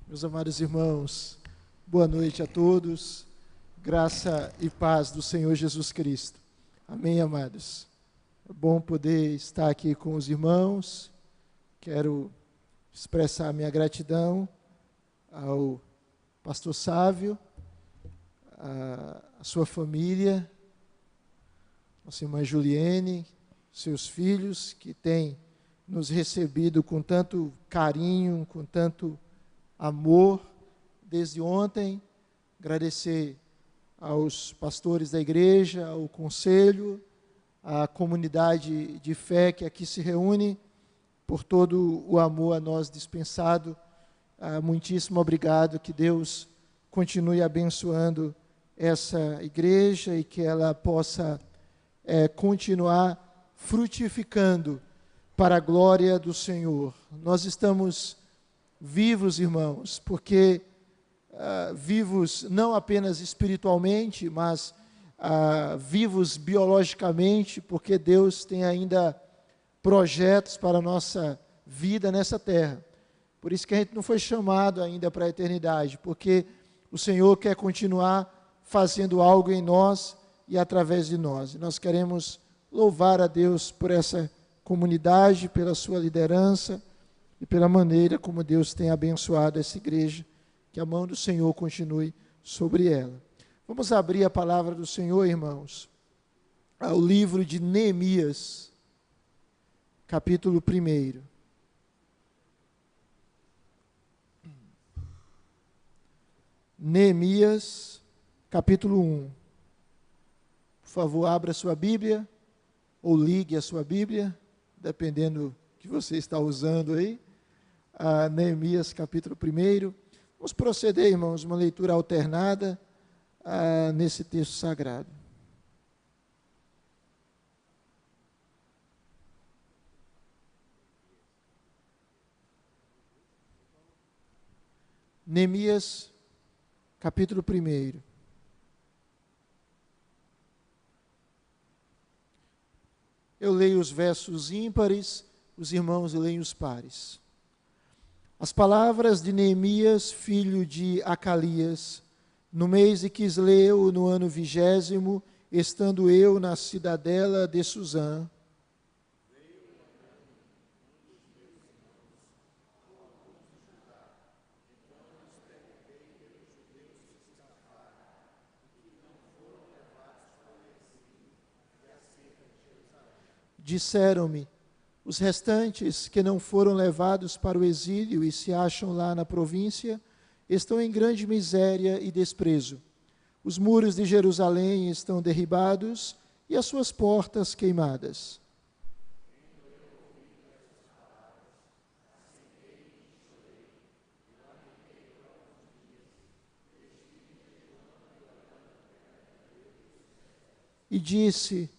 Meus amados irmãos, boa noite a todos, graça e paz do Senhor Jesus Cristo. Amém, amados? É bom poder estar aqui com os irmãos. Quero expressar minha gratidão ao pastor Sávio, a sua família, nossa irmã Juliene, seus filhos, que têm nos recebido com tanto carinho, com tanto amor desde ontem. Agradecer aos pastores da igreja, ao conselho, à comunidade de fé que aqui se reúne, por todo o amor a nós dispensado. Muitíssimo obrigado, que Deus continue abençoando essa igreja e que ela possa continuar frutificando para a glória do Senhor. Nós estamos vivos, irmãos, porque vivos não apenas espiritualmente, mas vivos biologicamente, porque Deus tem ainda projetos para a nossa vida nessa terra. Por isso que a gente não foi chamado ainda para a eternidade, porque o Senhor quer continuar fazendo algo em nós e através de nós. E nós queremos louvar a Deus por essa comunidade, pela sua liderança, e pela maneira como Deus tem abençoado essa igreja, que a mão do Senhor continue sobre ela. Vamos abrir a palavra do Senhor, irmãos, ao livro de Neemias, capítulo 1. Neemias, capítulo 1. Por favor, abra a sua Bíblia, ou ligue a sua Bíblia, dependendo do que você está usando aí. Neemias capítulo 1. Vamos proceder, irmãos, uma leitura alternada nesse texto sagrado. Neemias capítulo 1. Eu leio os versos ímpares, os irmãos leem os pares. As palavras de Neemias, filho de Acalias, no mês de Quisleu, no ano 20º, estando eu na cidadela de Suzã. Disseram-me: os restantes que não foram levados para o exílio e se acham lá na província, estão em grande miséria e desprezo. Os muros de Jerusalém estão derribados e as suas portas queimadas. E disse: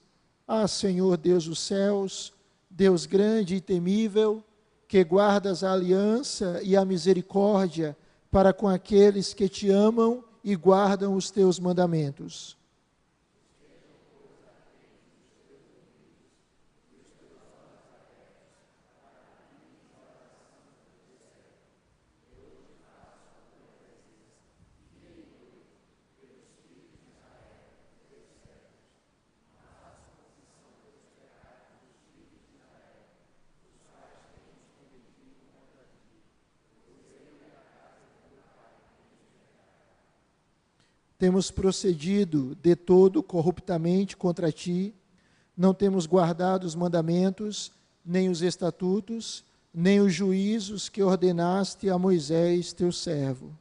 Senhor Deus dos céus, Deus grande e temível, que guardas a aliança e a misericórdia para com aqueles que te amam e guardam os teus mandamentos. Temos procedido de todo corruptamente contra ti, não temos guardado os mandamentos, nem os estatutos, nem os juízos que ordenaste a Moisés, teu servo.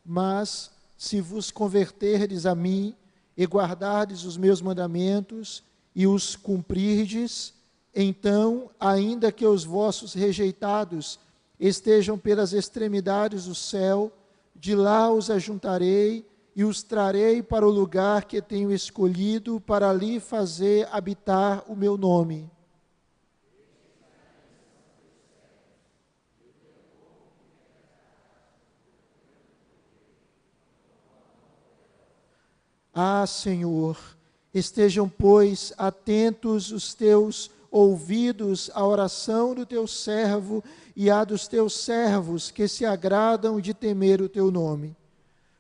Mas, se vos converterdes a mim e guardardes os meus mandamentos e os cumprirdes, então, ainda que os vossos rejeitados estejam pelas extremidades do céu, de lá os ajuntarei e os trarei para o lugar que tenho escolhido para ali fazer habitar o meu nome. Ah, Senhor, estejam, pois, atentos os teus ouvidos à oração do teu servo e à dos teus servos que se agradam de temer o teu nome.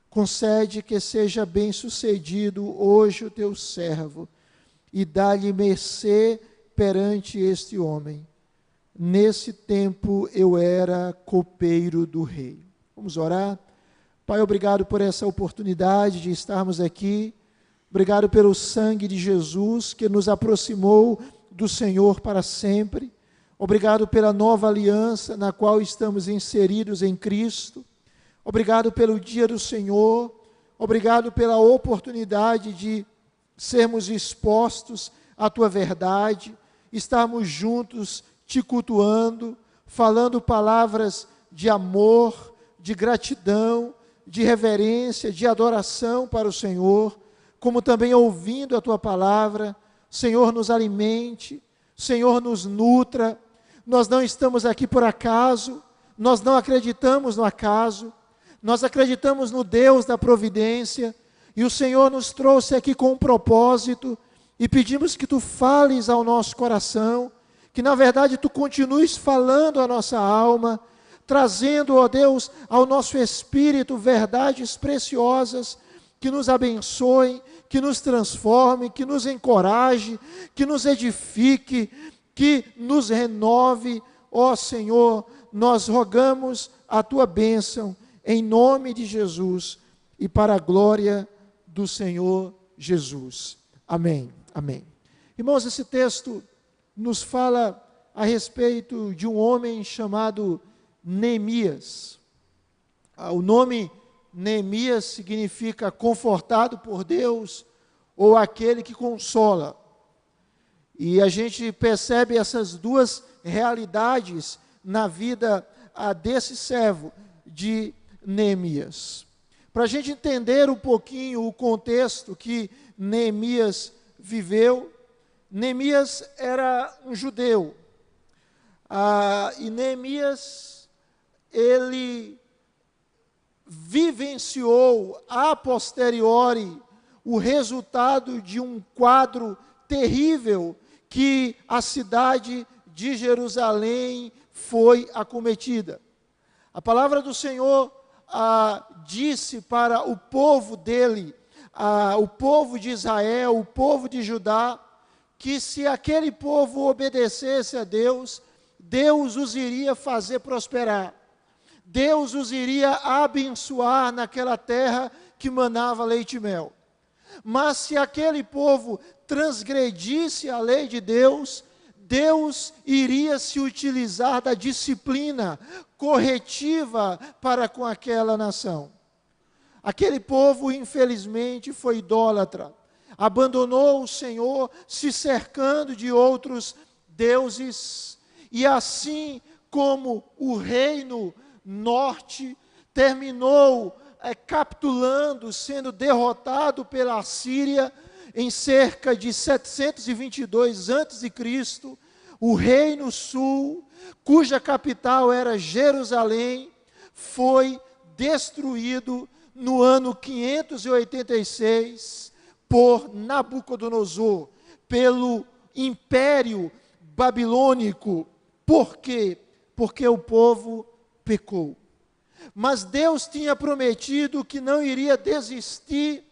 Concede que seja bem-sucedido hoje o teu servo e dá-lhe mercê perante este homem. Nesse tempo eu era copeiro do rei. Vamos orar? Pai, obrigado por essa oportunidade de estarmos aqui. Obrigado pelo sangue de Jesus que nos aproximou do Senhor para sempre. Obrigado pela nova aliança na qual estamos inseridos em Cristo. Obrigado pelo dia do Senhor. Obrigado pela oportunidade de sermos expostos à Tua verdade, estarmos juntos Te cultuando, falando palavras de amor, de gratidão, de reverência, de adoração para o Senhor, como também ouvindo a Tua palavra. Senhor, nos alimente, Senhor, nos nutra. Nós não estamos aqui por acaso, nós não acreditamos no acaso, nós acreditamos no Deus da providência, e o Senhor nos trouxe aqui com um propósito, e pedimos que Tu fales ao nosso coração, que na verdade Tu continues falando à nossa alma, trazendo, ó Deus, ao nosso espírito verdades preciosas, que nos abençoem, que nos transforme, que nos encoraje, que nos edifique, que nos renove. Ó Senhor, nós rogamos a Tua bênção, em nome de Jesus, e para a glória do Senhor Jesus. Amém, amém. Irmãos, esse texto nos fala a respeito de um homem chamado Neemias. O nome Neemias significa confortado por Deus, ou aquele que consola. E a gente percebe essas duas realidades na vida desse servo de Neemias. Para a gente entender um pouquinho o contexto que Neemias viveu, Neemias era um judeu, e Neemias, ele vivenciou a posteriori o resultado de um quadro terrível que a cidade de Jerusalém foi acometida. A palavra do Senhor disse para o povo dele, o povo de Israel, o povo de Judá, que se aquele povo obedecesse a Deus, Deus os iria fazer prosperar. Deus os iria abençoar naquela terra que manava leite e mel. Mas se aquele povo transgredisse a lei de Deus, Deus iria se utilizar da disciplina corretiva para com aquela nação. Aquele povo, infelizmente, foi idólatra, abandonou o Senhor, se cercando de outros deuses, e assim como o reino norte terminou capitulando, sendo derrotado pela Assíria em cerca de 722 a.C., o reino sul, cuja capital era Jerusalém, foi destruído no ano 586 por Nabucodonosor, pelo Império Babilônico. Por quê? Porque o povo pecou. Mas Deus tinha prometido que não iria desistir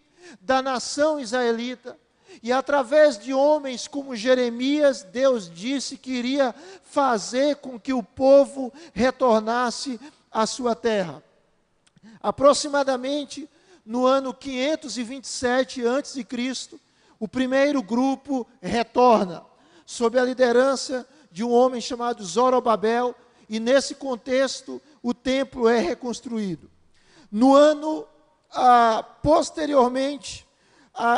da nação israelita, e através de homens como Jeremias, Deus disse que iria fazer com que o povo retornasse à sua terra. Aproximadamente no ano 527 a.C., o primeiro grupo retorna, sob a liderança de um homem chamado Zorobabel, e nesse contexto o templo é reconstruído. No ano posteriormente,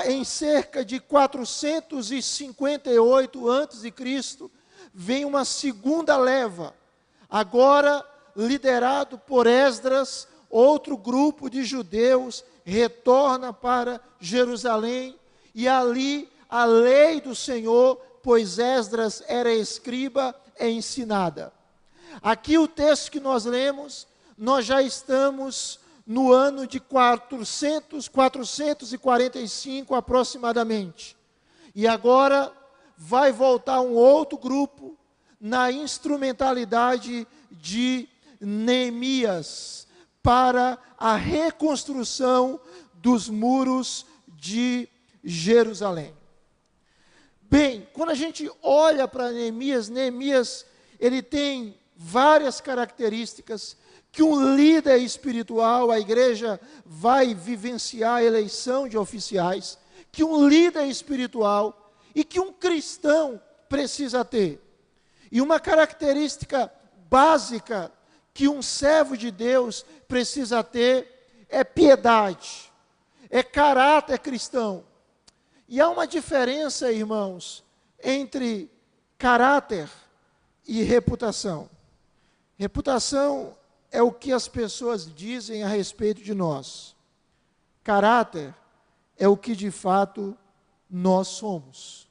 em cerca de 458 a.C., vem uma segunda leva, agora liderado por Esdras. Outro grupo de judeus retorna para Jerusalém, e ali a lei do Senhor, pois Esdras era escriba, é ensinada. Aqui o texto que nós lemos, nós já estamos no ano de 445 aproximadamente. E agora vai voltar um outro grupo na instrumentalidade de Neemias para a reconstrução dos muros de Jerusalém. Bem, quando a gente olha para Neemias, ele tem várias características que um líder espiritual, a igreja vai vivenciar a eleição de oficiais, que um líder espiritual e que um cristão precisa ter. E uma característica básica que um servo de Deus precisa ter é piedade, é caráter cristão. E há uma diferença, irmãos, entre caráter e reputação. Reputação é o que as pessoas dizem a respeito de nós. Caráter é o que de fato nós somos.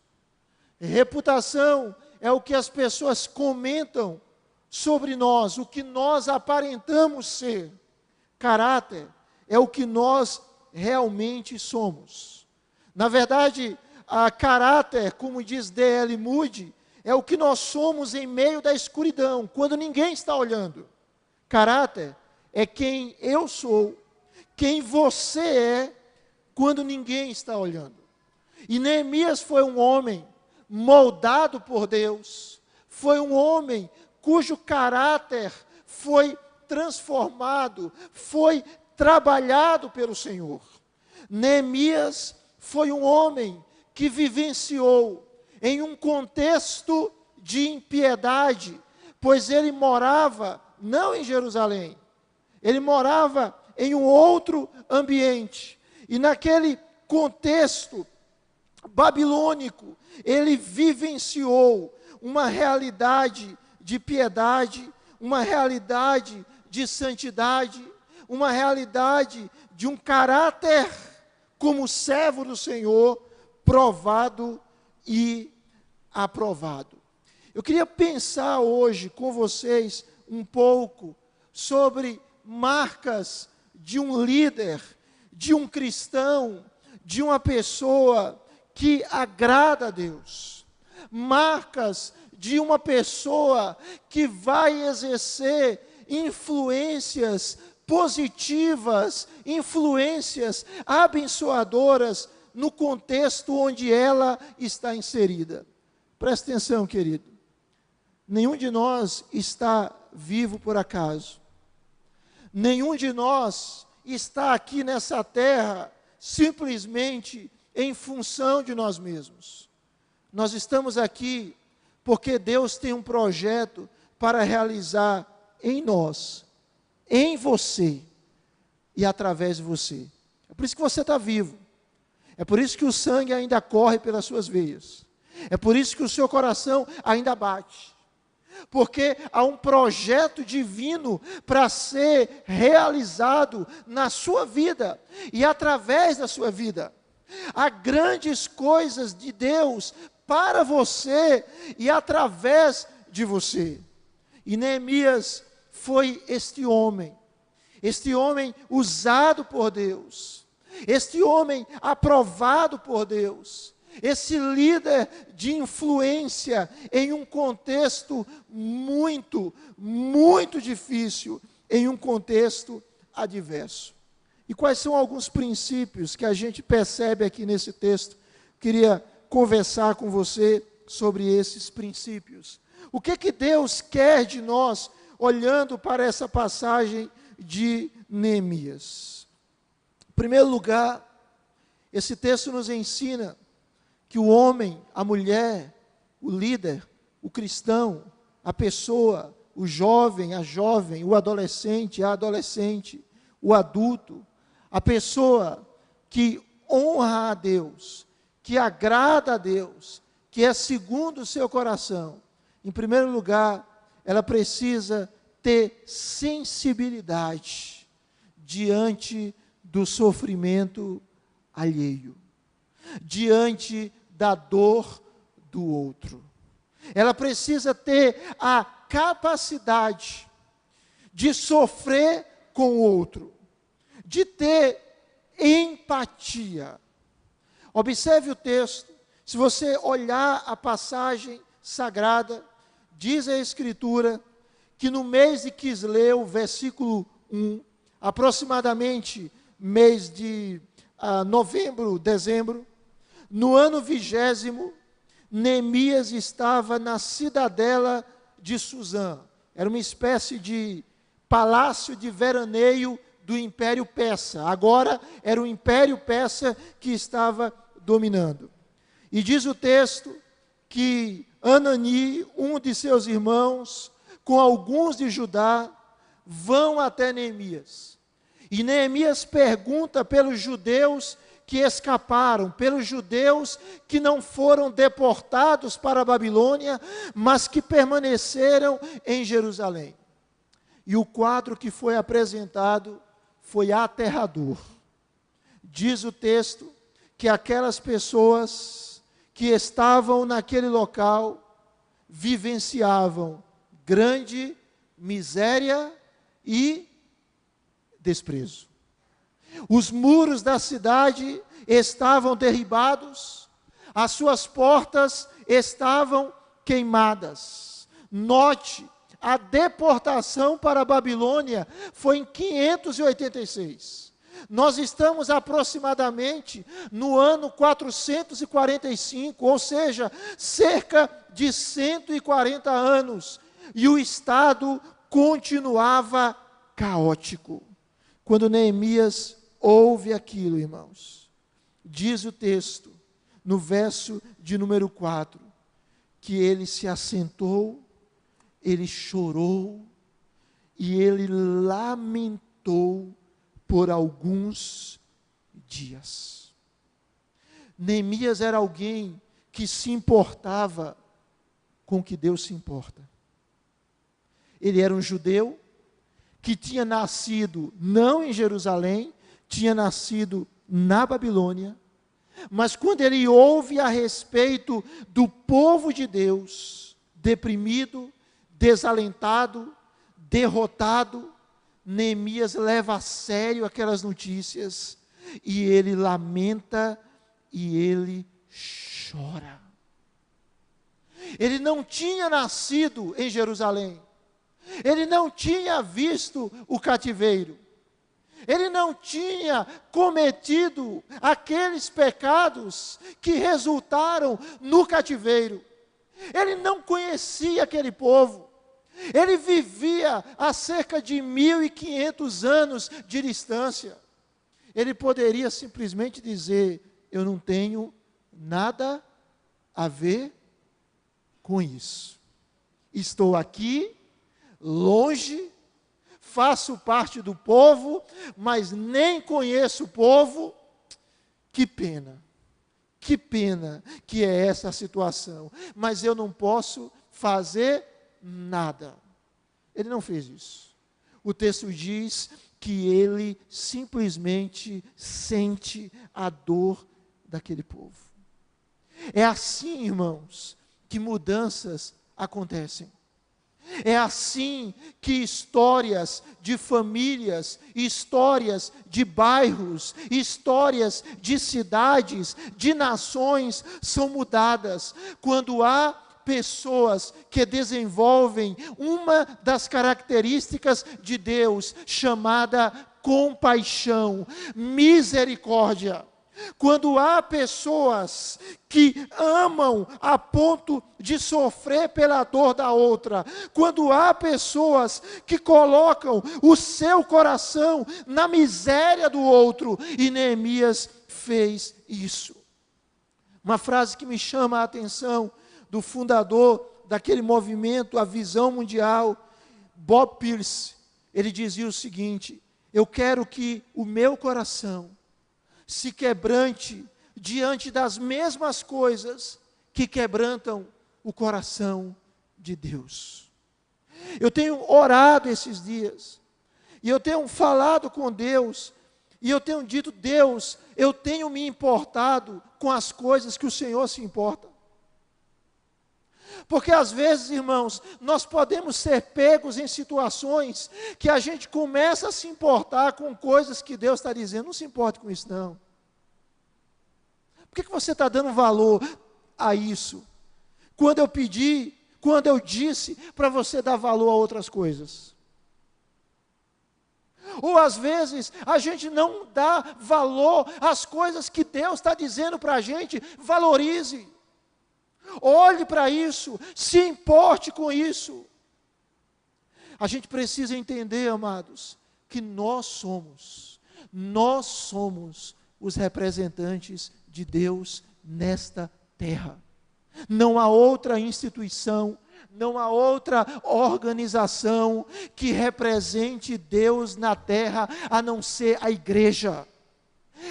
Reputação é o que as pessoas comentam sobre nós, o que nós aparentamos ser. Caráter é o que nós realmente somos. Na verdade, a caráter, como diz D.L. Moody, é o que nós somos em meio da escuridão, quando ninguém está olhando. Caráter é quem eu sou, quem você é, quando ninguém está olhando. E Neemias foi um homem moldado por Deus, foi um homem cujo caráter foi transformado, foi trabalhado pelo Senhor. Neemias foi um homem que vivenciou em um contexto de impiedade, pois ele morava não em Jerusalém, ele morava em um outro ambiente, e naquele contexto babilônico, ele vivenciou uma realidade de piedade, uma realidade de santidade, uma realidade de um caráter como servo do Senhor, provado e aprovado. Eu queria pensar hoje com vocês um pouco sobre marcas de um líder, de um cristão, de uma pessoa que agrada a Deus. Marcas de uma pessoa que vai exercer influências positivas, influências abençoadoras no contexto onde ela está inserida. Presta atenção, querido. Nenhum de nós está vivo por acaso. Nenhum de nós está aqui nessa terra simplesmente em função de nós mesmos. Nós estamos aqui porque Deus tem um projeto para realizar em nós, em você e através de você. É por isso que você está vivo. É por isso que o sangue ainda corre pelas suas veias. É por isso que o seu coração ainda bate. Porque há um projeto divino para ser realizado na sua vida e através da sua vida. Há grandes coisas de Deus para você e através de você. E Neemias foi este homem usado por Deus, este homem aprovado por Deus, esse líder de influência em um contexto muito, muito difícil, em um contexto adverso. E quais são alguns princípios que a gente percebe aqui nesse texto? Queria conversar com você sobre esses princípios. O que Deus quer de nós, olhando para essa passagem de Neemias? Em primeiro lugar, esse texto nos ensina que o homem, a mulher, o líder, o cristão, a pessoa, o jovem, a jovem, o adolescente, a adolescente, o adulto, a pessoa que honra a Deus, que agrada a Deus, que é segundo o seu coração, em primeiro lugar, ela precisa ter sensibilidade diante do sofrimento alheio, diante da dor do outro. Ela precisa ter a capacidade de sofrer com o outro, de ter empatia. Observe o texto. Se você olhar a passagem sagrada, diz a Escritura que no mês de Quisleu, versículo 1, aproximadamente mês de novembro, dezembro, no ano 20º, Neemias estava na cidadela de Suzã. Era uma espécie de palácio de veraneio do Império Persa. Agora era o Império Persa que estava dominando. E diz o texto que Anani, um de seus irmãos, com alguns de Judá, vão até Neemias. E Neemias pergunta pelos judeus que escaparam, pelos judeus que não foram deportados para a Babilônia, mas que permaneceram em Jerusalém. E o quadro que foi apresentado foi aterrador. Diz o texto que aquelas pessoas que estavam naquele local vivenciavam grande miséria e desprezo. Os muros da cidade estavam derribados, as suas portas estavam queimadas. Note, a deportação para a Babilônia foi em 586. Nós estamos aproximadamente no ano 445, ou seja, cerca de 140 anos, e o estado continuava caótico. Quando Neemias ouve aquilo, irmãos, diz o texto, no verso de número 4, que ele se assentou, ele chorou e ele lamentou por alguns dias. Neemias era alguém que se importava com o que Deus se importa. Ele era um judeu que tinha nascido não em Jerusalém, tinha nascido na Babilônia, mas quando ele ouve a respeito do povo de Deus, deprimido, desalentado, derrotado, Neemias leva a sério aquelas notícias, e ele lamenta, e ele chora. Ele não tinha nascido em Jerusalém, ele não tinha visto o cativeiro, ele não tinha cometido aqueles pecados que resultaram no cativeiro, ele não conhecia aquele povo, ele vivia a cerca de 1500 anos de distância. Ele poderia simplesmente dizer: eu não tenho nada a ver com isso, estou aqui, longe, faço parte do povo, mas nem conheço o povo. Que pena que é essa situação, mas eu não posso fazer nada. Ele não fez isso. O texto diz que ele simplesmente sente a dor daquele povo. É assim, irmãos, que mudanças acontecem. É assim que histórias de famílias, histórias de bairros, histórias de cidades, de nações são mudadas, quando há pessoas que desenvolvem uma das características de Deus, chamada compaixão, misericórdia. Quando há pessoas que amam a ponto de sofrer pela dor da outra, quando há pessoas que colocam o seu coração na miséria do outro, e Neemias fez isso. Uma frase que me chama a atenção, do fundador daquele movimento, a Visão Mundial, Bob Pierce, ele dizia o seguinte: eu quero que o meu coração se quebrante diante das mesmas coisas que quebrantam o coração de Deus. Eu tenho orado esses dias, e eu tenho falado com Deus, e eu tenho dito: Deus, eu tenho me importado com as coisas que o Senhor se importa. Porque às vezes, irmãos, nós podemos ser pegos em situações que a gente começa a se importar com coisas que Deus está dizendo, não se importe com isso não. Por que você está dando valor a isso? Quando eu disse para você dar valor a outras coisas. Ou às vezes a gente não dá valor às coisas que Deus está dizendo para a gente, valorize. Olhe para isso, se importe com isso. A gente precisa entender, amados, que nós somos os representantes de Deus nesta terra. Não há outra instituição, não há outra organização que represente Deus na terra, a não ser a igreja.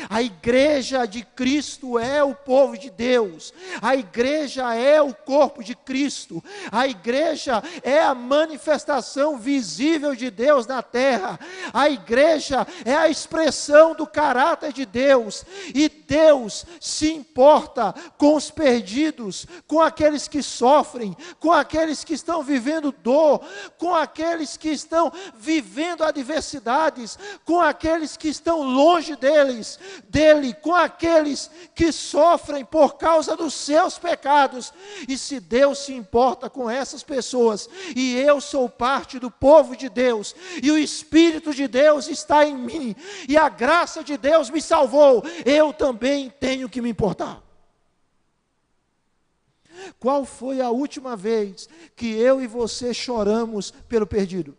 A igreja de Cristo é o povo de Deus, a igreja é o corpo de Cristo, a igreja é a manifestação visível de Deus na terra, a igreja é a expressão do caráter de Deus, e Deus se importa com os perdidos, com aqueles que sofrem, com aqueles que estão vivendo dor, com aqueles que estão vivendo adversidades, com aqueles que estão longe dele, com aqueles que sofrem por causa dos seus pecados. E se Deus se importa com essas pessoas, e eu sou parte do povo de Deus, e o Espírito de Deus está em mim, e a graça de Deus me salvou, eu também tenho que me importar. Qual foi a última vez que eu e você choramos pelo perdido?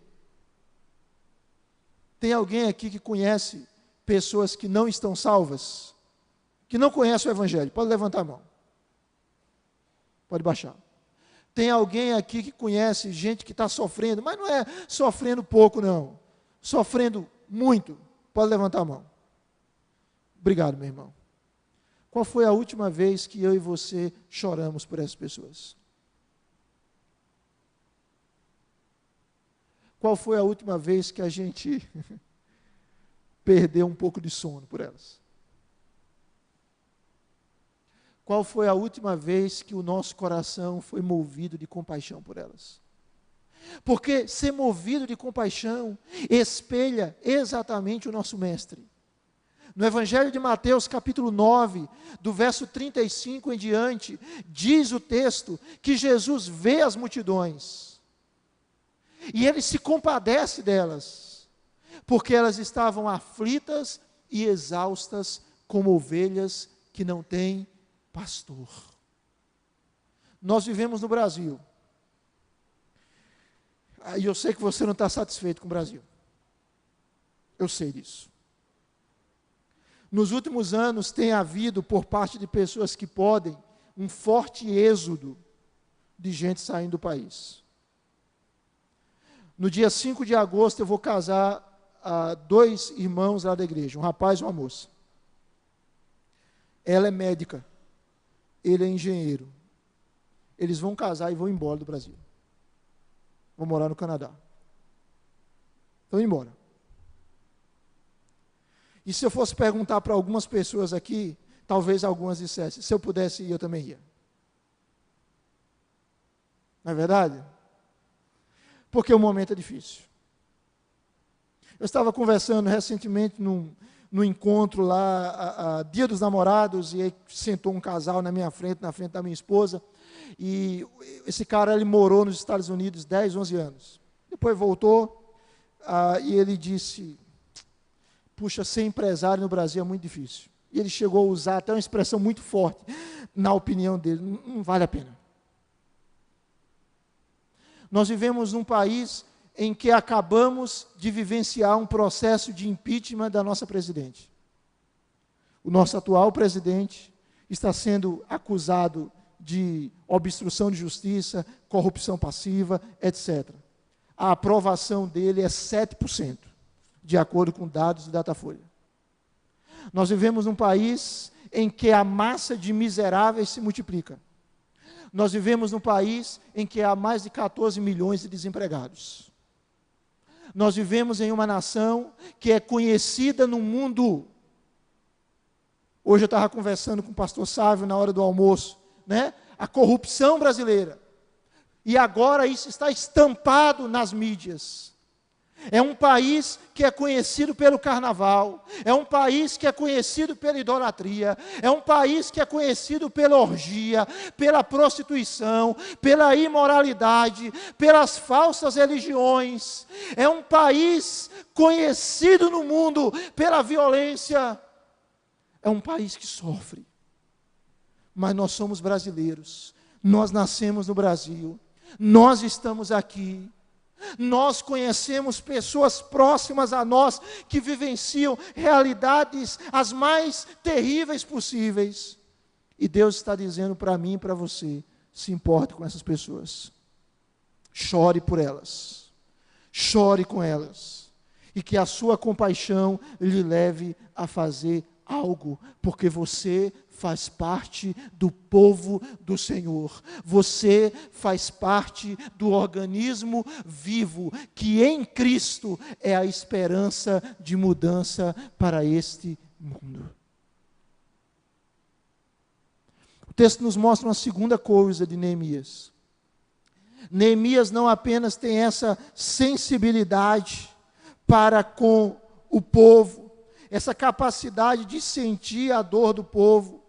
Tem alguém aqui que conhece pessoas que não estão salvas, que não conhecem o Evangelho? Pode levantar a mão. Pode baixar. Tem alguém aqui que conhece gente que está sofrendo, mas não é sofrendo pouco não, sofrendo muito? Pode levantar a mão. Obrigado, meu irmão. Qual foi a última vez que eu e você choramos por essas pessoas? Qual foi a última vez que a gente perdeu um pouco de sono por elas? Qual foi a última vez que o nosso coração foi movido de compaixão por elas? Porque ser movido de compaixão espelha exatamente o nosso mestre. No Evangelho de Mateus, capítulo 9, do verso 35 em diante, diz o texto que Jesus vê as multidões, e ele se compadece delas, porque elas estavam aflitas e exaustas, como ovelhas que não têm pastor. Nós vivemos no Brasil, e eu sei que você não está satisfeito com o Brasil, eu sei disso. Nos últimos anos tem havido, por parte de pessoas que podem, um forte êxodo de gente saindo do país. No dia 5 de agosto eu vou casar dois irmãos lá da igreja, um rapaz e uma moça. Ela é médica, ele é engenheiro. Eles vão casar e vão embora do Brasil. Vão morar no Canadá. Estão embora. E se eu fosse perguntar para algumas pessoas aqui, talvez algumas dissessem, se eu pudesse ir, eu também ia. Não é verdade? Porque o momento é difícil. Eu estava conversando recentemente num encontro lá, Dia dos Namorados, e aí sentou um casal na minha frente, na frente da minha esposa, e esse cara, ele morou nos Estados Unidos 10, 11 anos. Depois voltou, e ele disse, puxa, ser empresário no Brasil é muito difícil. E ele chegou a usar até uma expressão muito forte, na opinião dele, não vale a pena. Nós vivemos num país em que acabamos de vivenciar um processo de impeachment da nossa presidente. O nosso atual presidente está sendo acusado de obstrução de justiça, corrupção passiva, etc. A aprovação dele é 7%, de acordo com dados do Datafolha. Nós vivemos num país em que a massa de miseráveis se multiplica. Nós vivemos num país em que há mais de 14 milhões de desempregados. Nós vivemos em uma nação que é conhecida no mundo. Hoje eu estava conversando com o pastor Sávio na hora do almoço, né? A corrupção brasileira. E agora isso está estampado nas mídias. É um país que é conhecido pelo carnaval, é um país que é conhecido pela idolatria, é um país que é conhecido pela orgia, pela prostituição, pela imoralidade, pelas falsas religiões. É um país conhecido no mundo pela violência. É um país que sofre. Mas nós somos brasileiros, nós nascemos no Brasil, nós estamos aqui. Nós conhecemos pessoas próximas a nós que vivenciam realidades as mais terríveis possíveis. E Deus está dizendo para mim e para você: se importe com essas pessoas. Chore por elas. Chore com elas. E que a sua compaixão lhe leve a fazer algo, porque você faz parte do povo do Senhor. Você faz parte do organismo vivo, que em Cristo é a esperança de mudança para este mundo. O texto nos mostra uma segunda coisa de Neemias. Neemias não apenas tem essa sensibilidade para com o povo, essa capacidade de sentir a dor do povo,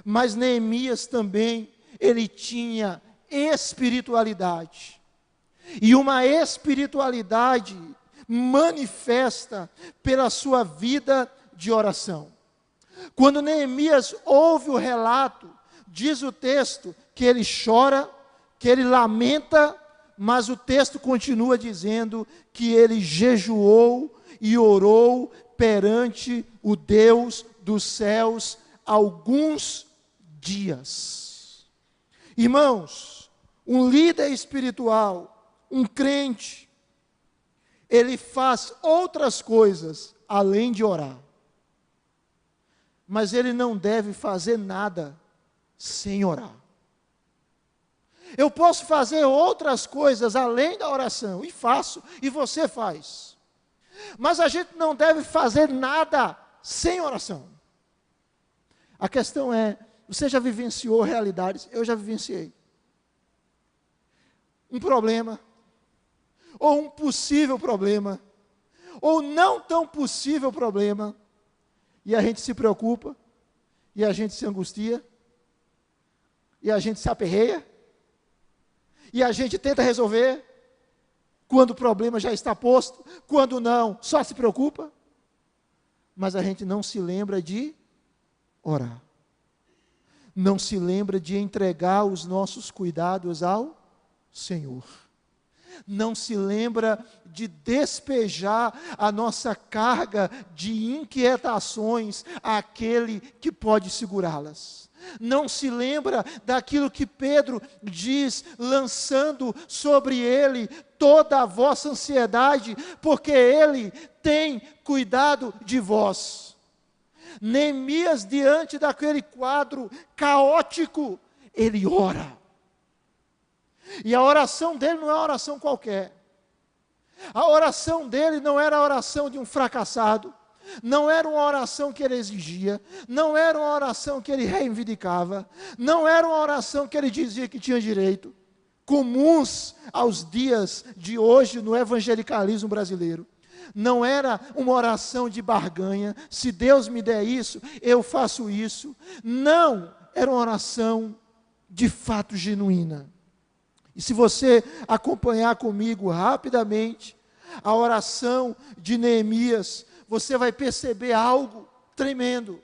mas Neemias também, ele tinha espiritualidade. E uma espiritualidade manifesta pela sua vida de oração. Quando Neemias ouve o relato, diz o texto que ele chora, que ele lamenta, mas o texto continua dizendo que ele jejuou e orou perante o Deus dos céus alguns dias. Irmãos, um líder espiritual, um crente, ele faz outras coisas além de orar. Mas ele não deve fazer nada sem orar. Eu posso fazer outras coisas além da oração, e faço, e você faz. Mas a gente não deve fazer nada sem oração. A questão é, você já vivenciou realidades? Eu já vivenciei. Um problema, ou um possível problema, ou não tão possível problema, e a gente se preocupa, e a gente se angustia, e a gente se aperreia, e a gente tenta resolver, quando o problema já está posto, quando não, só se preocupa, mas a gente não se lembra de orar. Não se lembra de entregar os nossos cuidados ao Senhor. Não se lembra de despejar a nossa carga de inquietações àquele que pode segurá-las. Não se lembra daquilo que Pedro diz, lançando sobre ele toda a vossa ansiedade, porque ele tem cuidado de vós. Neemias, diante daquele quadro caótico, ele ora. E a oração dele não é uma oração qualquer. A oração dele não era a oração de um fracassado, não era uma oração que ele exigia, não era uma oração que ele reivindicava, não era uma oração que ele dizia que tinha direito, comuns aos dias de hoje no evangelicalismo brasileiro. Não era uma oração de barganha, se Deus me der isso, eu faço isso. Não, era uma oração de fato genuína. E se você acompanhar comigo rapidamente a oração de Neemias, você vai perceber algo tremendo.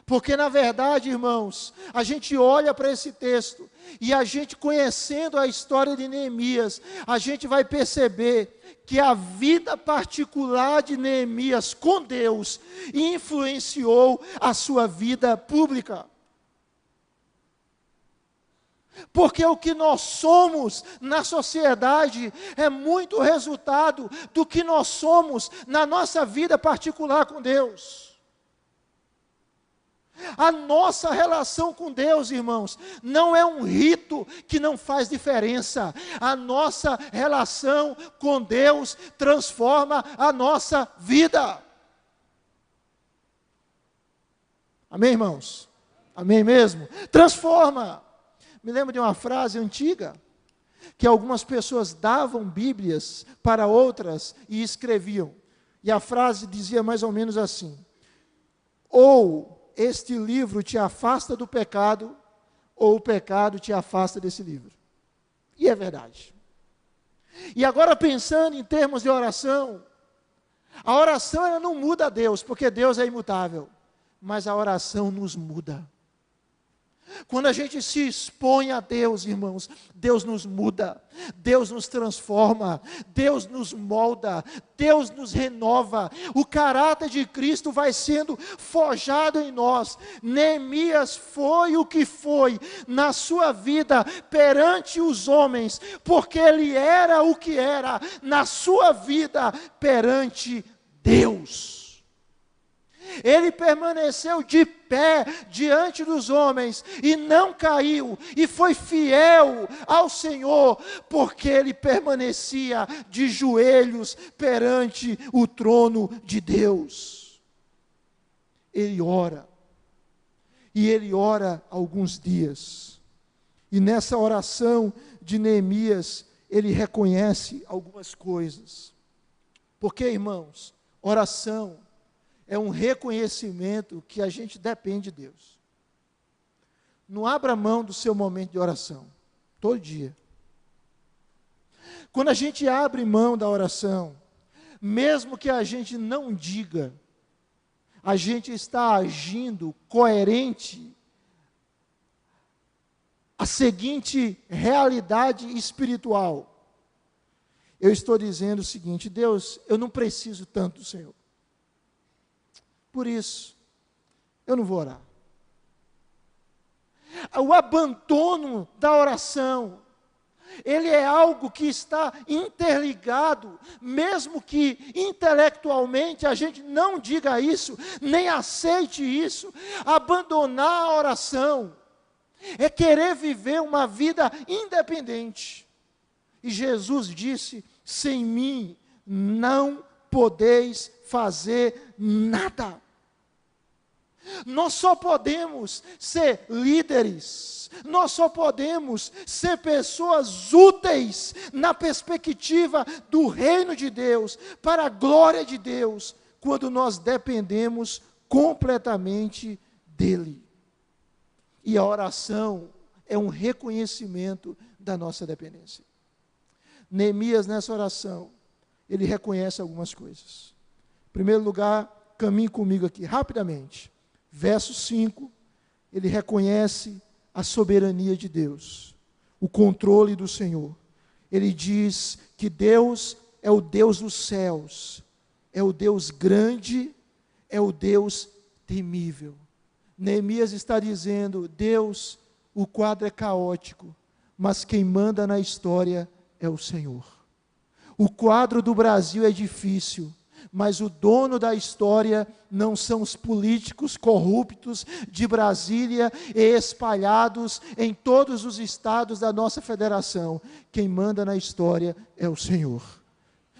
Porque na verdade, irmãos, a gente olha para esse texto e a gente, conhecendo a história de Neemias, a gente vai perceber que a vida particular de Neemias com Deus influenciou a sua vida pública. Porque o que nós somos na sociedade é muito resultado do que nós somos na nossa vida particular com Deus. A nossa relação com Deus, irmãos, não é um rito que não faz diferença. A nossa relação com Deus transforma a nossa vida. Amém, irmãos? Amém mesmo? Transforma. Me lembro de uma frase antiga, que algumas pessoas davam Bíblias para outras e escreviam. E a frase dizia mais ou menos assim: ou este livro te afasta do pecado, ou o pecado te afasta desse livro. E é verdade. E agora, pensando em termos de oração, a oração ela não muda a Deus, porque Deus é imutável, mas a oração nos muda. Quando a gente se expõe a Deus, irmãos, Deus nos muda, Deus nos transforma, Deus nos molda, Deus nos renova, o caráter de Cristo vai sendo forjado em nós. Neemias foi o que foi na sua vida perante os homens, porque ele era o que era na sua vida perante Deus. Ele permaneceu de pé diante dos homens e não caiu, e foi fiel ao Senhor, porque ele permanecia de joelhos perante o trono de Deus. Ele ora, e ele ora alguns dias, e nessa oração de Neemias, ele reconhece algumas coisas, porque, irmãos, oração é um reconhecimento que a gente depende de Deus. Não abra mão do seu momento de oração, todo dia. Quando a gente abre mão da oração, mesmo que a gente não diga, a gente está agindo coerente à seguinte realidade espiritual. Eu estou dizendo o seguinte: Deus, eu não preciso tanto do Senhor. Por isso, eu não vou orar. O abandono da oração, ele é algo que está interligado, mesmo que intelectualmente a gente não diga isso, nem aceite isso. Abandonar a oração é querer viver uma vida independente. E Jesus disse: sem mim não podeis fazer nada. Nós só podemos ser líderes, nós só podemos ser pessoas úteis na perspectiva do reino de Deus, para a glória de Deus, quando nós dependemos completamente dEle. E a oração é um reconhecimento da nossa dependência. Neemias, nessa oração, ele reconhece algumas coisas. Em primeiro lugar, caminhe comigo aqui rapidamente. Verso 5, ele reconhece a soberania de Deus, o controle do Senhor. Ele diz que Deus é o Deus dos céus, é o Deus grande, é o Deus temível. Neemias está dizendo: Deus, o quadro é caótico, mas quem manda na história é o Senhor. O quadro do Brasil é difícil, mas o dono da história não são os políticos corruptos de Brasília e espalhados em todos os estados da nossa federação. Quem manda na história é o Senhor.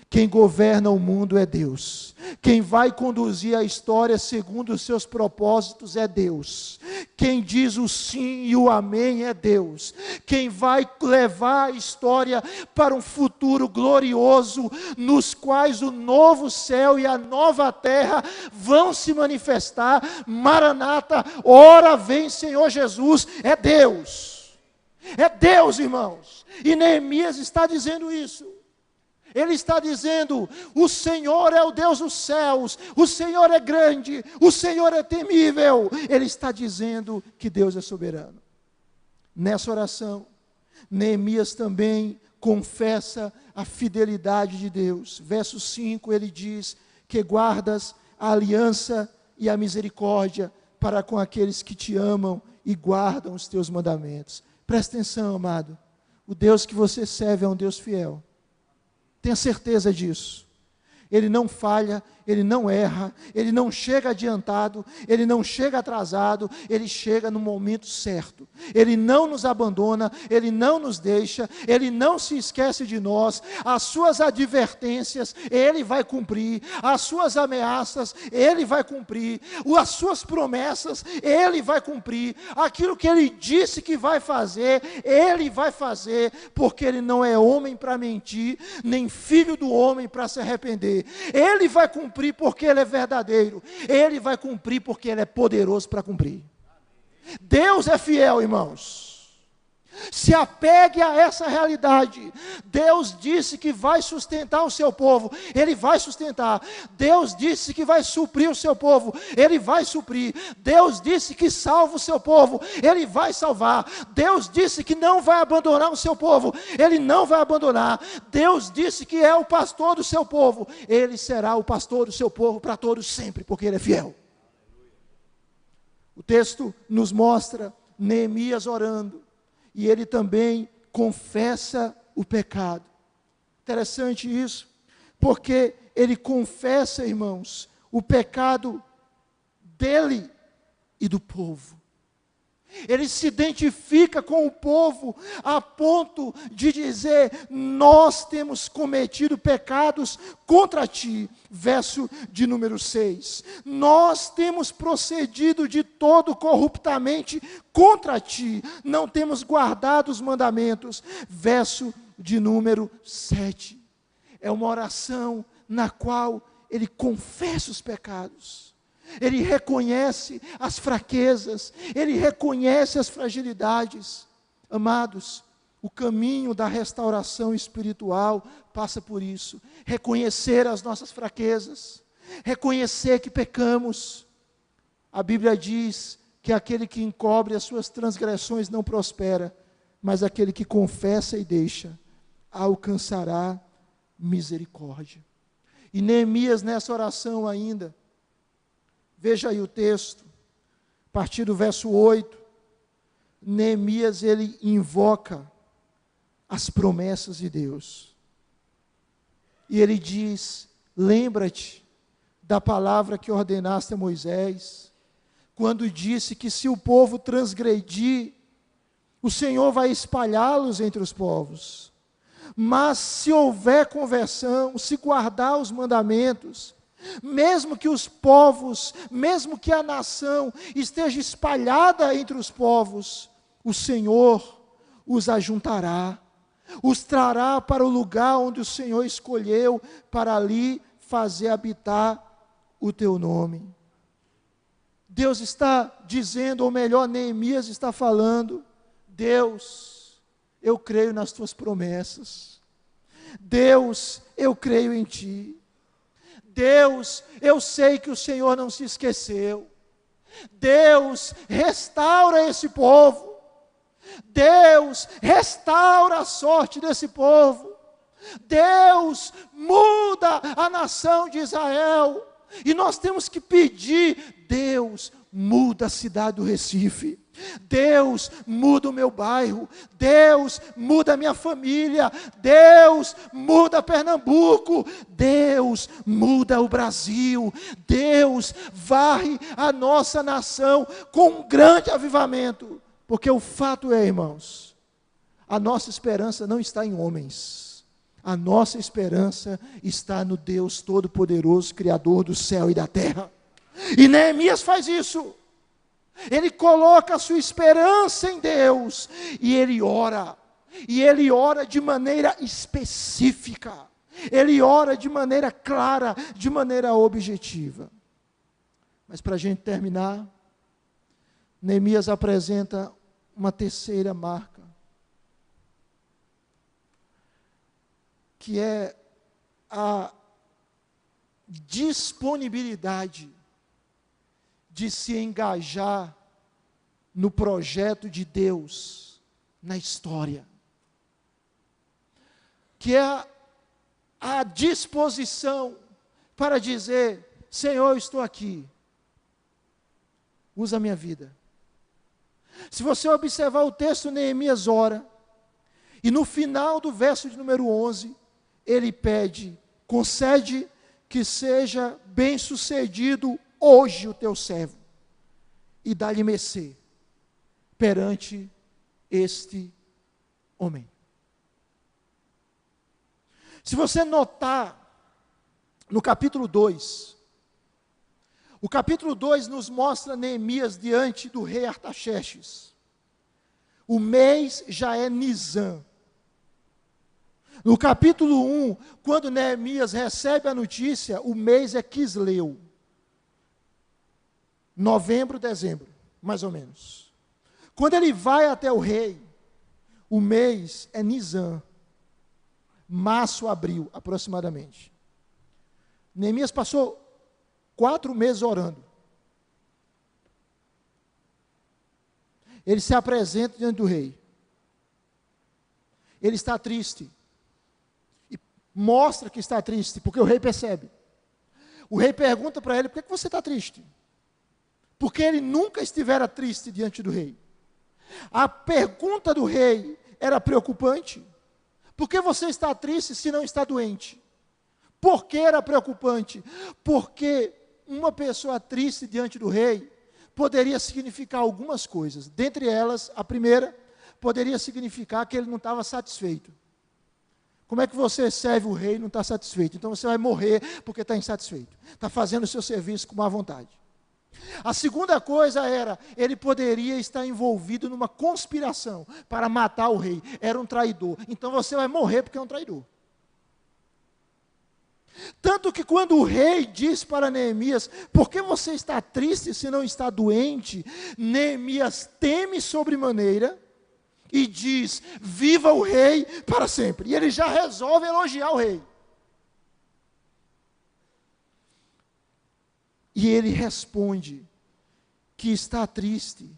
Quem governa o mundo é Deus. Quem vai conduzir a história segundo os seus propósitos é Deus. Quem diz o sim e o amém é Deus. Quem vai levar a história para um futuro glorioso, nos quais o novo céu e a nova terra vão se manifestar. Maranata, ora vem Senhor Jesus, é Deus. É Deus, irmãos. E Neemias está dizendo isso. Ele está dizendo: o Senhor é o Deus dos céus, o Senhor é grande, o Senhor é temível. Ele está dizendo que Deus é soberano. Nessa oração, Neemias também confessa a fidelidade de Deus. Verso 5, ele diz que guardas a aliança e a misericórdia para com aqueles que te amam e guardam os teus mandamentos. Presta atenção, amado. O Deus que você serve é um Deus fiel. Tenha certeza disso. Ele não falha, ele não erra, ele não chega adiantado, ele não chega atrasado, ele chega no momento certo. Ele não nos abandona, ele não nos deixa, ele não se esquece de nós. As suas advertências, ele vai cumprir. As suas ameaças, ele vai cumprir. As suas promessas, ele vai cumprir. Aquilo que ele disse que vai fazer, ele vai fazer, porque ele não é homem para mentir, nem filho do homem para se arrepender. Ele vai cumprir porque ele é verdadeiro. Ele vai cumprir porque ele é poderoso para cumprir. Deus é fiel, irmãos. Se apegue a essa realidade. Deus disse que vai sustentar o seu povo, ele vai sustentar. Deus disse que vai suprir o seu povo, ele vai suprir. Deus disse que salva o seu povo, ele vai salvar. Deus disse que não vai abandonar o seu povo, ele não vai abandonar. Deus disse que é o pastor do seu povo, ele será o pastor do seu povo para todos sempre, porque ele é fiel. O texto nos mostra Neemias orando, e ele também confessa o pecado. Interessante isso, porque ele confessa, irmãos, o pecado dele e do povo. Ele se identifica com o povo a ponto de dizer: nós temos cometido pecados contra ti. Verso de número 6. Nós temos procedido de todo corruptamente contra ti. Não temos guardado os mandamentos. Verso de número 7. É uma oração na qual ele confessa os pecados. Ele reconhece as fraquezas, ele reconhece as fragilidades. Amados, o caminho da restauração espiritual passa por isso. Reconhecer as nossas fraquezas, reconhecer que pecamos. A Bíblia diz que aquele que encobre as suas transgressões não prospera, mas aquele que confessa e deixa, alcançará misericórdia. E Neemias, nessa oração ainda, veja aí o texto, a partir do verso 8, Neemias, ele invoca as promessas de Deus. E ele diz: lembra-te da palavra que ordenaste a Moisés, quando disse que se o povo transgredir, o Senhor vai espalhá-los entre os povos. Mas se houver conversão, se guardar os mandamentos, mesmo que os povos, mesmo que a nação esteja espalhada entre os povos, o Senhor os ajuntará, os trará para o lugar onde o Senhor escolheu, para ali fazer habitar o teu nome. Deus está dizendo, ou melhor, Neemias está falando: Deus, eu creio nas tuas promessas. Deus, eu creio em ti. Deus, eu sei que o Senhor não se esqueceu. Deus, restaura esse povo. Deus, restaura a sorte desse povo. Deus, muda a nação de Israel. E nós temos que pedir: Deus, muda a cidade do Recife. Deus, muda o meu bairro. Deus, muda a minha família. Deus, muda Pernambuco. Deus, muda o Brasil. Deus, varre a nossa nação com um grande avivamento. Porque o fato é, irmãos, a nossa esperança não está em homens. A nossa esperança está no Deus Todo-Poderoso, Criador do céu e da terra. E Neemias faz isso. Ele coloca a sua esperança em Deus, e ele ora de maneira específica, ele ora de maneira clara, de maneira objetiva. Mas para a gente terminar, Neemias apresenta uma terceira marca, que é a disponibilidade de se engajar no projeto de Deus na história, que é a disposição para dizer: Senhor, eu estou aqui, usa a minha vida. Se você observar o texto, Neemias ora, e no final do verso de número 11, ele pede: concede que seja bem-sucedido hoje o teu servo, e dá-lhe mercê perante este homem. Se você notar, no capítulo 2, o capítulo 2 nos mostra Neemias diante do rei Artaxerxes. O mês já é Nisan. No capítulo 1, quando Neemias recebe a notícia, o mês é Quisleu. Novembro, dezembro, mais ou menos. Quando ele vai até o rei, o mês é Nisan. Março, abril, aproximadamente. Neemias passou 4 meses orando. Ele se apresenta diante do rei. Ele está triste. E mostra que está triste, porque o rei percebe. O rei pergunta para ele: por que você está triste? Porque ele nunca estivera triste diante do rei. A pergunta do rei era preocupante. Por que você está triste se não está doente? Por que era preocupante? Porque uma pessoa triste diante do rei poderia significar algumas coisas. Dentre elas, a primeira, poderia significar que ele não estava satisfeito. Como é que você serve o rei e não está satisfeito? Então você vai morrer porque está insatisfeito. Está fazendo o seu serviço com má vontade. A segunda coisa era, ele poderia estar envolvido numa conspiração para matar o rei. Era um traidor. Então você vai morrer porque é um traidor. Tanto que quando o rei diz para Neemias: por que você está triste se não está doente? Neemias teme sobremaneira e diz: viva o rei para sempre. E ele já resolve elogiar o rei. E ele responde que está triste,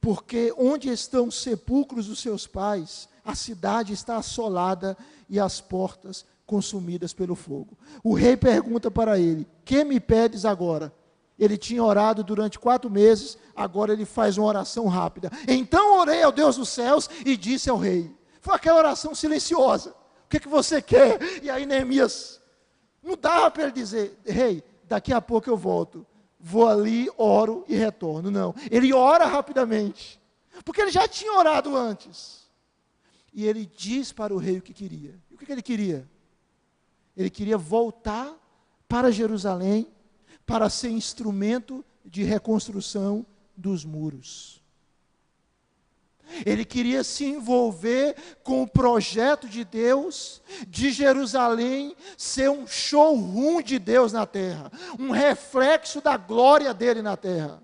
porque onde estão os sepulcros dos seus pais, a cidade está assolada e as portas consumidas pelo fogo. O rei pergunta para ele: que me pedes agora? Ele tinha orado durante 4 meses, agora ele faz uma oração rápida. Então orei ao Deus dos céus e disse ao rei. Foi aquela oração silenciosa: o que você quer? E aí Neemias, não dava para ele dizer: rei, daqui a pouco eu volto, vou ali, oro e retorno. Não, ele ora rapidamente, porque ele já tinha orado antes. E ele diz para o rei o que queria. E o que ele queria? Ele queria voltar para Jerusalém, para ser instrumento de reconstrução dos muros. Ele queria se envolver com o projeto de Deus, de Jerusalém ser um showroom de Deus na terra, um reflexo da glória dele na terra.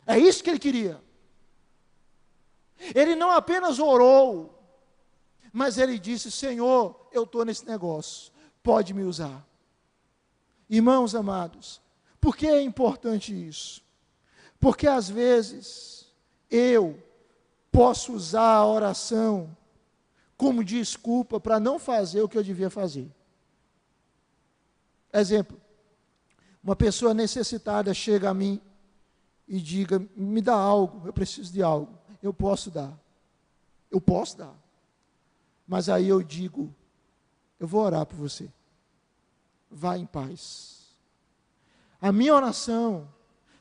É isso que ele queria. Ele não apenas orou, mas ele disse: Senhor, eu estou nesse negócio, pode me usar. Irmãos amados, por que é importante isso? Porque às vezes eu posso usar a oração como desculpa para não fazer o que eu devia fazer. Exemplo, uma pessoa necessitada chega a mim e diga: me dá algo, eu preciso de algo. Eu posso dar. Mas aí eu digo: eu vou orar por você. Vá em paz. A minha oração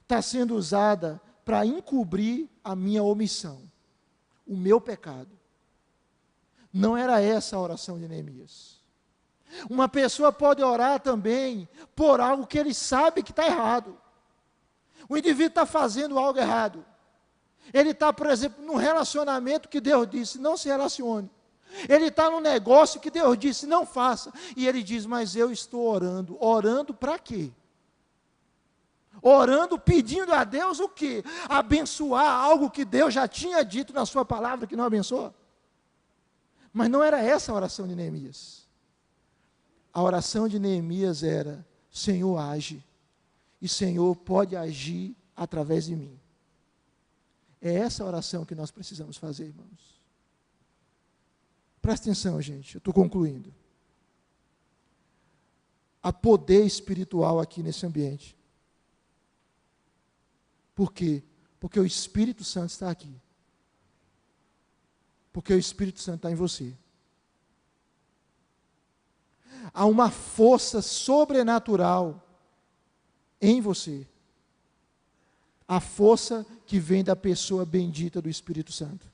está sendo usada para encobrir a minha omissão, o meu pecado. Não era essa a oração de Neemias. Uma pessoa pode orar também por algo que ele sabe que está errado. O indivíduo está fazendo algo errado. Ele está, por exemplo, num relacionamento que Deus disse: não se relacione. Ele está num negócio que Deus disse: não faça. E ele diz: mas eu estou orando. Orando para quê? Orando, pedindo a Deus o quê? Abençoar algo que Deus já tinha dito na sua palavra que não abençoa. Mas não era essa a oração de Neemias. A oração de Neemias era: Senhor, age. E Senhor pode agir através de mim. É essa a oração que nós precisamos fazer, irmãos. Presta atenção, gente, eu estou concluindo. Há poder espiritual aqui nesse ambiente. Por quê? Porque o Espírito Santo está aqui. Porque o Espírito Santo está em você. Há uma força sobrenatural em você. A força que vem da pessoa bendita do Espírito Santo.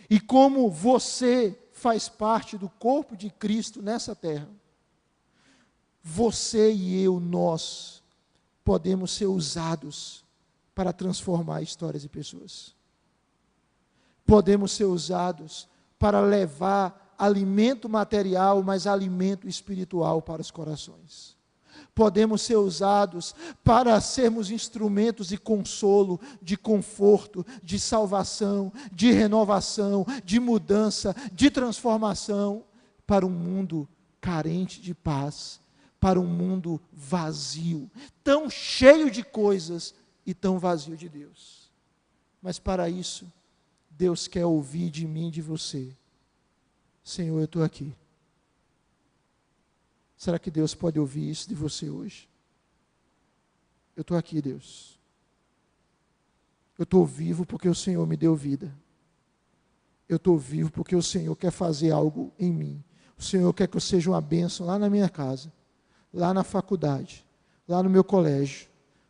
E como você faz parte do corpo de Cristo nessa terra, você e eu, nós, podemos ser usados para transformar histórias e pessoas. Podemos ser usados para levar alimento material, mas alimento espiritual para os corações. Podemos ser usados para sermos instrumentos de consolo, de conforto, de salvação, de renovação, de mudança, de transformação para um mundo carente de paz, para um mundo vazio, tão cheio de coisas e tão vazio de Deus. Mas para isso, Deus quer ouvir de mim e de você: Senhor, eu estou aqui. Será que Deus pode ouvir isso de você hoje? Eu estou aqui, Deus. Eu estou vivo porque o Senhor me deu vida. Eu estou vivo porque o Senhor quer fazer algo em mim. O Senhor quer que eu seja uma bênção lá na minha casa, lá na faculdade, lá no meu colégio,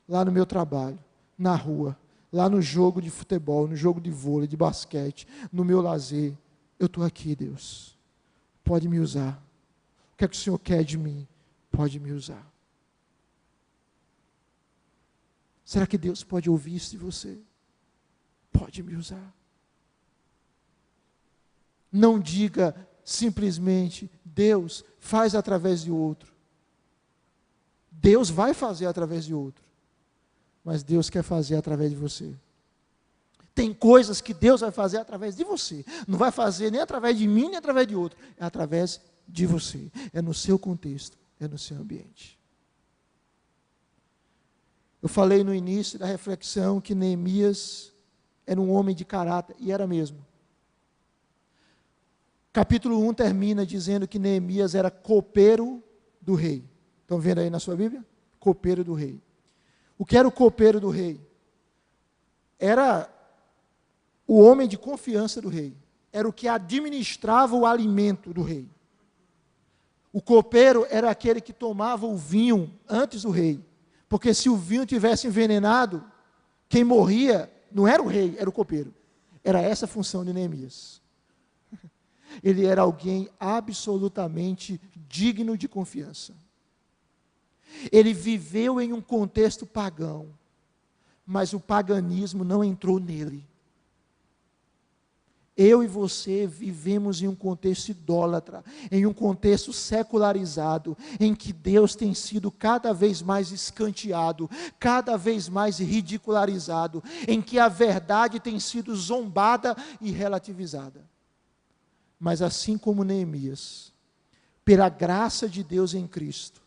lá no meu trabalho, na rua, lá no jogo de futebol, no jogo de vôlei, de basquete, no meu lazer. Eu estou aqui, Deus. Pode me usar. O que é que o Senhor quer de mim? Pode me usar. Será que Deus pode ouvir isso de você? Pode me usar. Não diga simplesmente: Deus faz através de outro. Deus vai fazer através de outro. Mas Deus quer fazer através de você. Tem coisas que Deus vai fazer através de você. Não vai fazer nem através de mim, nem através de outro. É através de você. É no seu contexto, é no seu ambiente. Eu falei no início da reflexão que Neemias era um homem de caráter, e era mesmo. Capítulo 1 termina dizendo que Neemias era copeiro do rei. Estão vendo aí na sua Bíblia? Copeiro do rei. O que era o copeiro do rei? Era o homem de confiança do rei. Era o que administrava o alimento do rei. O copeiro era aquele que tomava o vinho antes do rei. Porque se o vinho tivesse envenenado, quem morria não era o rei, era o copeiro. Era essa a função de Neemias. Ele era alguém absolutamente digno de confiança. Ele viveu em um contexto pagão, mas o paganismo não entrou nele. Eu e você vivemos em um contexto idólatra, em um contexto secularizado, em que Deus tem sido cada vez mais escanteado, cada vez mais ridicularizado, em que a verdade tem sido zombada e relativizada. Mas assim como Neemias, pela graça de Deus em Cristo,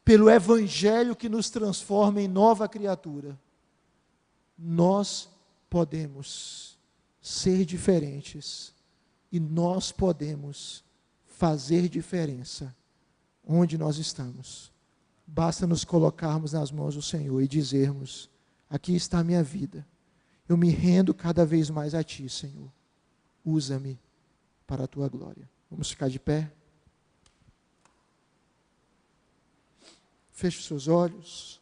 pelo Evangelho que nos transforma em nova criatura, nós podemos ser diferentes e nós podemos fazer diferença onde nós estamos. Basta nos colocarmos nas mãos do Senhor e dizermos: aqui está a minha vida, eu me rendo cada vez mais a Ti, Senhor, usa-me para a Tua glória. Vamos ficar de pé? Feche os seus olhos,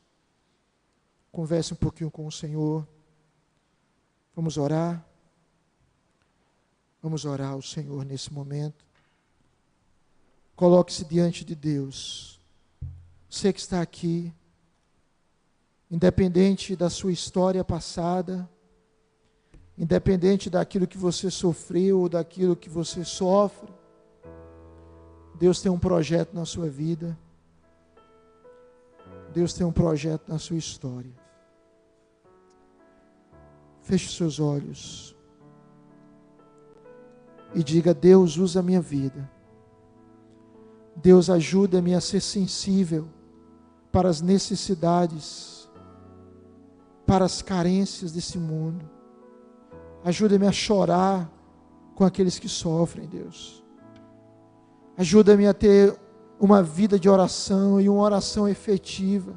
converse um pouquinho com o Senhor, vamos orar. Vamos orar ao Senhor nesse momento. Coloque-se diante de Deus. Você que está aqui, independente da sua história passada, independente daquilo que você sofreu ou daquilo que você sofre, Deus tem um projeto na sua vida. Deus tem um projeto na sua história. Feche seus olhos e diga: Deus, usa a minha vida. Deus, ajuda-me a ser sensível para as necessidades, para as carências desse mundo. Ajuda-me a chorar com aqueles que sofrem, Deus. Ajuda-me a ter uma vida de oração e uma oração efetiva.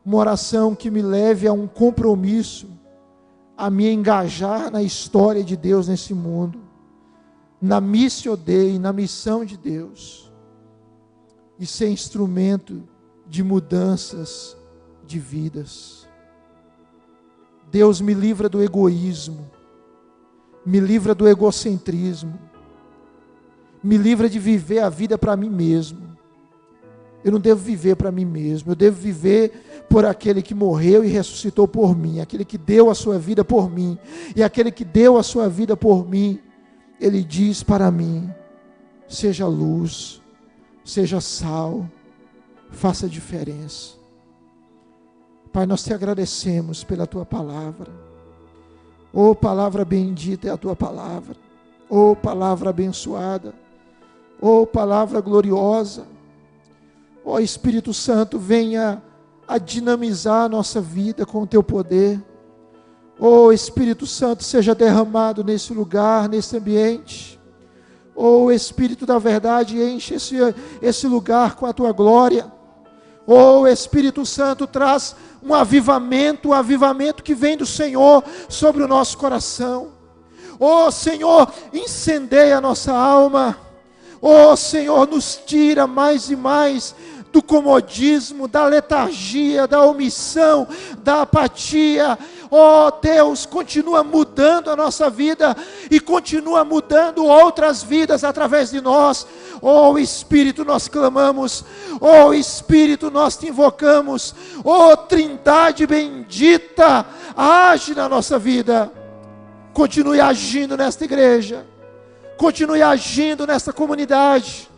Uma oração que me leve a um compromisso, a me engajar na história de Deus nesse mundo. na missio Dei, na missão de Deus, e ser instrumento de mudanças de vidas. Deus, me livra do egoísmo, me livra do egocentrismo, me livra de viver a vida para mim mesmo. Eu não devo viver para mim mesmo, eu devo viver por aquele que morreu e ressuscitou por mim, aquele que deu a sua vida por mim, e aquele que deu a sua vida por mim, ele diz para mim: seja luz, seja sal, faça diferença. Pai, nós te agradecemos pela tua palavra. Oh, palavra bendita é a tua palavra. Oh, palavra abençoada. Oh, palavra gloriosa. Oh, Espírito Santo, venha a dinamizar a nossa vida com o teu poder. Oh, Espírito Santo, seja derramado nesse lugar, nesse ambiente. Oh, Espírito da verdade, enche esse lugar com a tua glória. Oh, Espírito Santo, traz um avivamento que vem do Senhor sobre o nosso coração. Oh, Senhor, incendeia a nossa alma. Oh, Senhor, nos tira mais e mais do comodismo, da letargia, da omissão, da apatia. Oh, Deus, continua mudando a nossa vida e continua mudando outras vidas através de nós. Oh, Espírito, nós clamamos. Oh, Espírito, nós te invocamos. Oh, Trindade bendita, age na nossa vida. Continue agindo nesta igreja. Continue agindo nesta comunidade.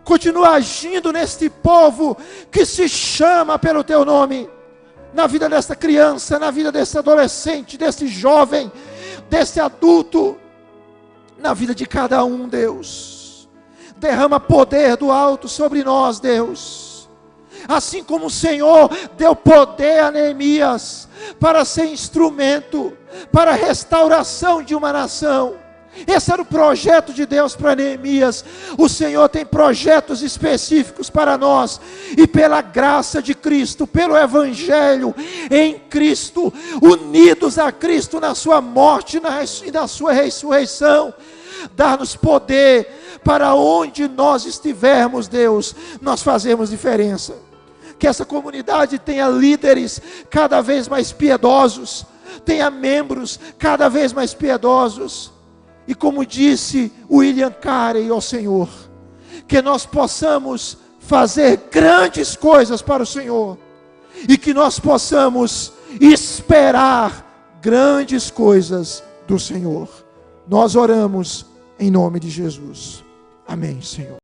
Continua agindo neste povo que se chama pelo teu nome, na vida desta criança, na vida desse adolescente, desse jovem, desse adulto, na vida de cada um, Deus. Derrama poder do alto sobre nós, Deus. Assim como o Senhor deu poder a Neemias para ser instrumento para a restauração de uma nação. Esse era o projeto de Deus para Neemias. O Senhor tem projetos específicos para nós, e pela graça de Cristo, pelo Evangelho, em Cristo, unidos a Cristo na sua morte e na sua ressurreição, dá-nos poder para onde nós estivermos, Deus, nós fazemos diferença. Que essa comunidade tenha líderes cada vez mais piedosos, tenha membros cada vez mais piedosos. E como disse William Carey, ó Senhor, que nós possamos fazer grandes coisas para o Senhor, e que nós possamos esperar grandes coisas do Senhor. Nós oramos em nome de Jesus. Amém, Senhor.